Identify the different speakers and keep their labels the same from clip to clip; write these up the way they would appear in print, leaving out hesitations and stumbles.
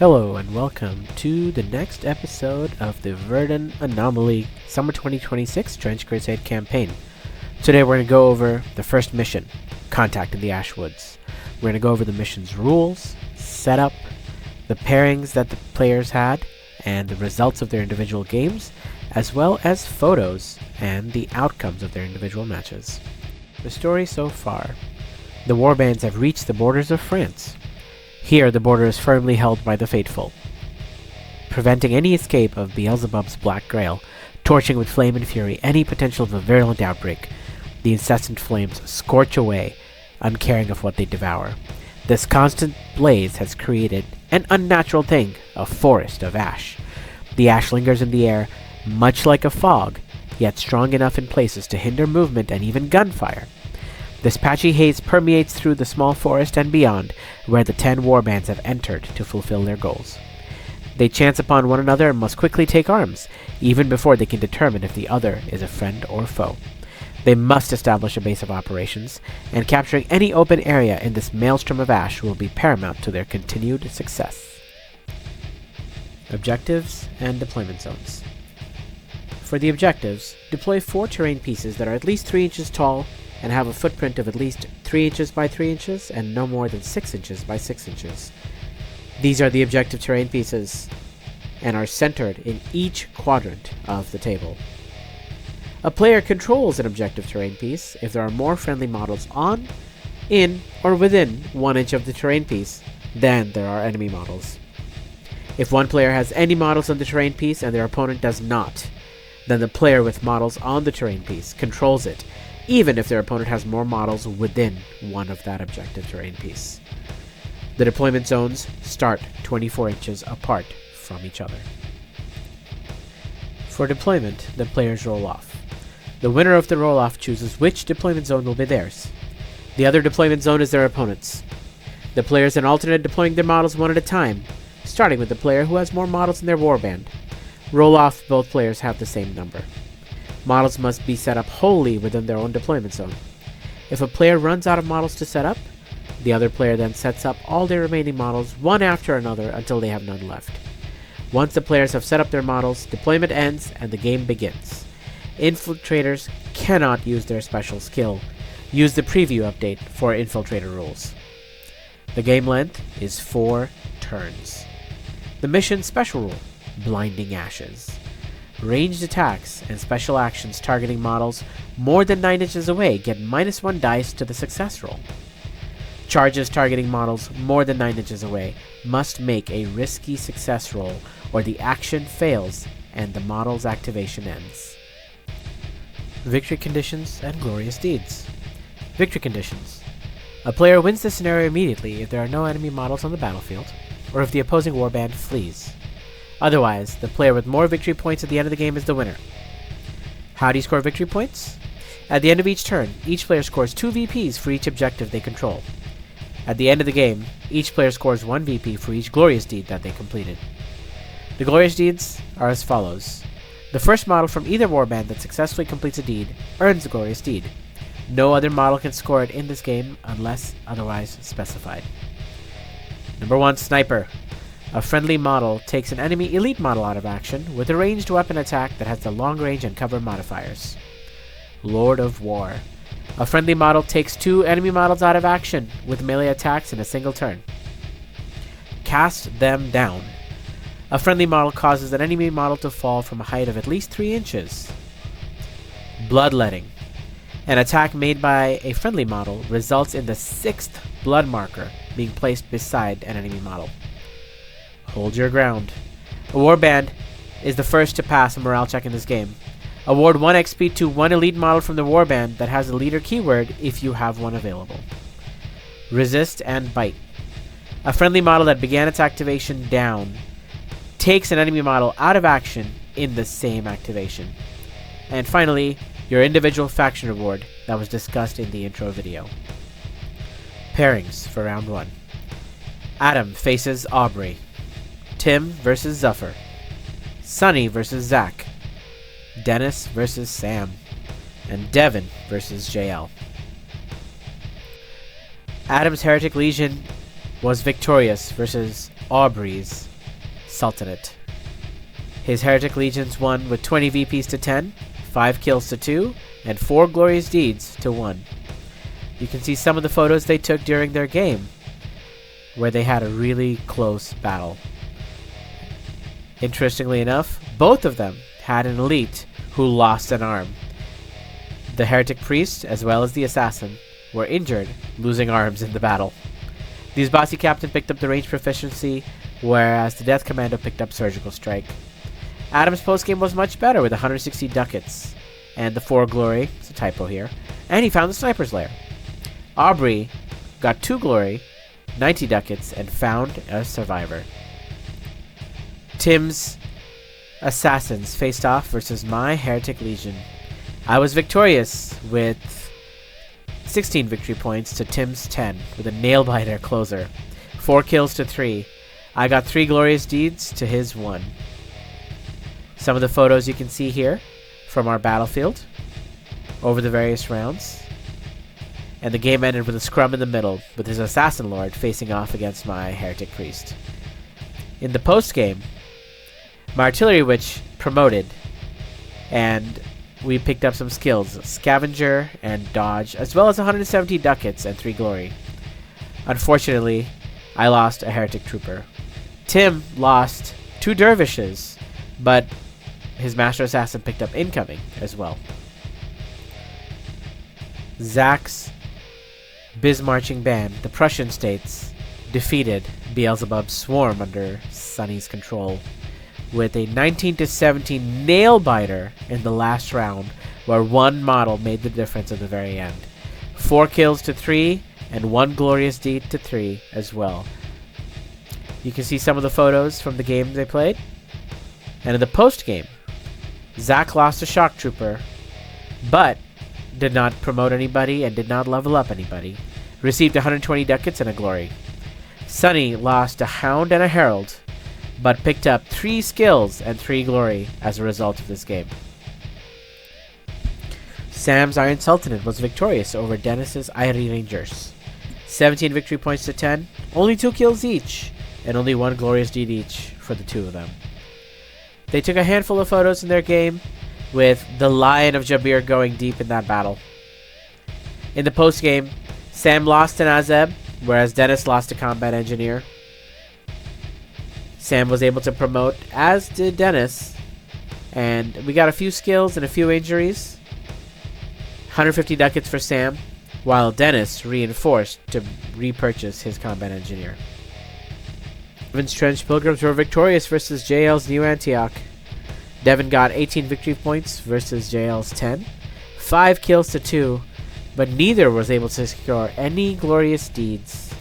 Speaker 1: Hello and welcome to the next episode of the Verdun Anomaly Summer 2026 Trench Crusade campaign. Today we're going to go over the first mission, Contact in the Ashwoods. We're going to go over the mission's rules, setup, the pairings that the players had, and the results of their individual games, as well as photos and the outcomes of their individual matches. The story so far. The warbands have reached the borders of France. Here, the border is firmly held by the faithful, preventing any escape of Beelzebub's Black Grail, torching with flame and fury any potential of a virulent outbreak. The incessant flames scorch away, uncaring of what they devour. This constant blaze has created an unnatural thing, a forest of ash. The ash lingers in the air, much like a fog, yet strong enough in places to hinder movement and even gunfire. This patchy haze permeates through the small forest and beyond, where the 10 warbands have entered to fulfill their goals. They chance upon one another and must quickly take arms, even before they can determine if the other is a friend or foe. They must establish a base of operations, and capturing any open area in this maelstrom of ash will be paramount to their continued success. Objectives and deployment zones. For the objectives, deploy 4 terrain pieces that are at least 3 inches tall and have a footprint of at least 3 inches by 3 inches and no more than 6 inches by 6 inches. These are the objective terrain pieces and are centered in each quadrant of the table. A player controls an objective terrain piece if there are more friendly models on, in, or within 1 inch of the terrain piece than there are enemy models. If one player has any models on the terrain piece and their opponent does not, then the player with models on the terrain piece controls it, even if their opponent has more models within one of that objective terrain piece. The deployment zones start 24 inches apart from each other. For deployment, the players roll off. The winner of the roll-off chooses which deployment zone will be theirs. The other deployment zone is their opponent's. The players then alternate deploying their models one at a time, starting with the player who has more models in their warband. Roll off, both players have the same number. Models must be set up wholly within their own deployment zone. If a player runs out of models to set up, the other player then sets up all their remaining models one after another until they have none left. Once the players have set up their models, deployment ends and the game begins. Infiltrators cannot use their special skill. Use the preview update for infiltrator rules. The game length is 4 turns. The mission special rule, Blinding Ashes. Ranged attacks and special actions targeting models more than 9 inches away get -1 dice to the success roll. Charges targeting models more than 9 inches away must make a risky success roll or the action fails and the model's activation ends. Victory conditions and glorious deeds. Victory conditions. A player wins the scenario immediately if there are no enemy models on the battlefield, or if the opposing warband flees. Otherwise, the player with more victory points at the end of the game is the winner. How do you score victory points? At the end of each turn, each player scores 2 VPs for each objective they control. At the end of the game, each player scores 1 VP for each glorious deed that they completed. The glorious deeds are as follows. The first model from either warband that successfully completes a deed earns the glorious deed. No other model can score it in this game unless otherwise specified. Number 1, Sniper. A friendly model takes an enemy elite model out of action with a ranged weapon attack that has the long range and cover modifiers. Lord of War. A friendly model takes 2 enemy models out of action with melee attacks in a single turn. Cast them down. A friendly model causes an enemy model to fall from a height of at least 3 inches. Bloodletting. An attack made by a friendly model results in the 6th blood marker being placed beside an enemy model. Hold your ground. A warband is the first to pass a morale check in this game. Award 1 XP to 1 elite model from the warband that has a leader keyword if you have one available. Resist and Bite. A friendly model that began its activation down takes an enemy model out of action in the same activation. And finally, your individual faction reward that was discussed in the intro video. Pairings for round 1. Adam faces Aubrey. Tim versus Zuffer. Sunny versus Zach. Dennis versus Sam. And Devin versus JL. Adam's Heretic Legion was victorious versus Aubrey's Sultanate. His Heretic Legions won with 20 VPs to 10, 5 kills to 2, and 4 glorious deeds to 1. You can see some of the photos they took during their game, where they had a really close battle. Interestingly enough, both of them had an elite who lost an arm. The Heretic Priest, as well as the Assassin, were injured, losing arms in the battle. The Uzbasi Captain picked up the range proficiency, whereas the Death Commando picked up Surgical Strike. Adam's postgame was much better with 160 ducats, and the 4 glory, it's a typo here, and he found the Sniper's Lair. Aubrey got 2 glory, 90 ducats, and found a survivor. Tim's Assassins faced off versus my Heretic Legion. I was victorious with 16 victory points to Tim's 10 with a nail-biter closer. 4 kills to 3. I got 3 glorious deeds to his 1. Some of the photos you can see here from our battlefield over the various rounds. And the game ended with a scrum in the middle with his Assassin Lord facing off against my Heretic Priest. In the post-game, my Artillery Witch promoted, and we picked up some skills, Scavenger and Dodge, as well as 170 ducats and 3 glory. Unfortunately, I lost a Heretic Trooper. Tim lost 2 Dervishes, but his Master Assassin picked up Incoming as well. Zach's Bismarching Band, the Prussian states, defeated Beelzebub's Swarm under Sonny's control with a 19-17 nail-biter in the last round, where 1 model made the difference at the very end. 4 kills to 3, and 1 glorious deed to 3 as well. You can see some of the photos from the game they played. And in the post-game, Zach lost a Shock Trooper, but did not promote anybody and did not level up anybody. Received 120 ducats and a glory. Sonny lost a Hound and a Herald, but picked up 3 skills and 3 glory as a result of this game. Sam's Iron Sultanate was victorious over Dennis's Irie Rangers. 17 victory points to 10, only 2 kills each, and only 1 glorious deed each for the 2 of them. They took a handful of photos in their game, with the Lion of Jabir going deep in that battle. In the post-game, Sam lost an Azeb, whereas Dennis lost a Combat Engineer. Sam was able to promote, as did Dennis, and we got a few skills and a few injuries. 150 ducats for Sam, while Dennis reinforced to repurchase his Combat Engineer. Devin's Trench Pilgrims were victorious versus JL's New Antioch. Devin got 18 victory points versus JL's 10, 5 kills to 2, but neither was able to secure any glorious deeds.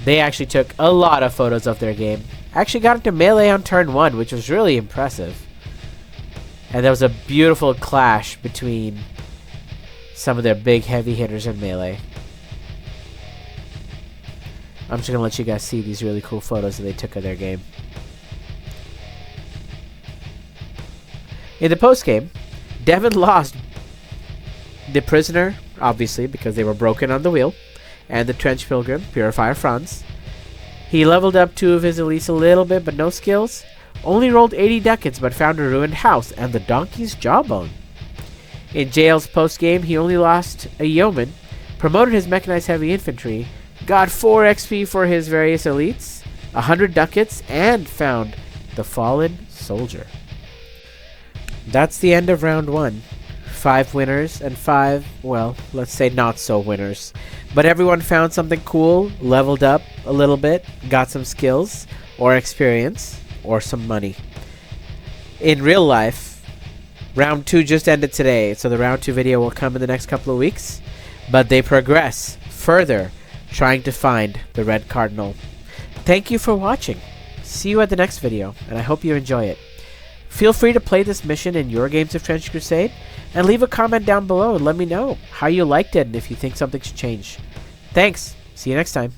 Speaker 1: They actually took a lot of photos of their game. Actually got into melee on turn 1, which was really impressive. And there was a beautiful clash between some of their big heavy hitters in melee. I'm just going to let you guys see these really cool photos that they took of their game. In the post-game, Devin lost the Prisoner, obviously, because they were broken on the wheel, and the Trench Pilgrim, Purifier Franz. He leveled up 2 of his elites a little bit, but no skills. Only rolled 80 ducats, but found a ruined house and the donkey's jawbone. In JL's post-game, he only lost a Yeoman, promoted his Mechanized Heavy Infantry, got 4 XP for his various elites, 100 ducats, and found the Fallen Soldier. That's the end of round 1. 5 winners and 5, well, let's say not so winners. But everyone found something cool, leveled up a little bit, got some skills, or experience, or some money. In real life, round 2 just ended today, so the round 2 video will come in the next couple of weeks. But they progress further, trying to find the Red Cardinal. Thank you for watching. See you at the next video, and I hope you enjoy it. Feel free to play this mission in your games of Trench Crusade, and leave a comment down below and let me know how you liked it and if you think something should change. Thanks. See you next time.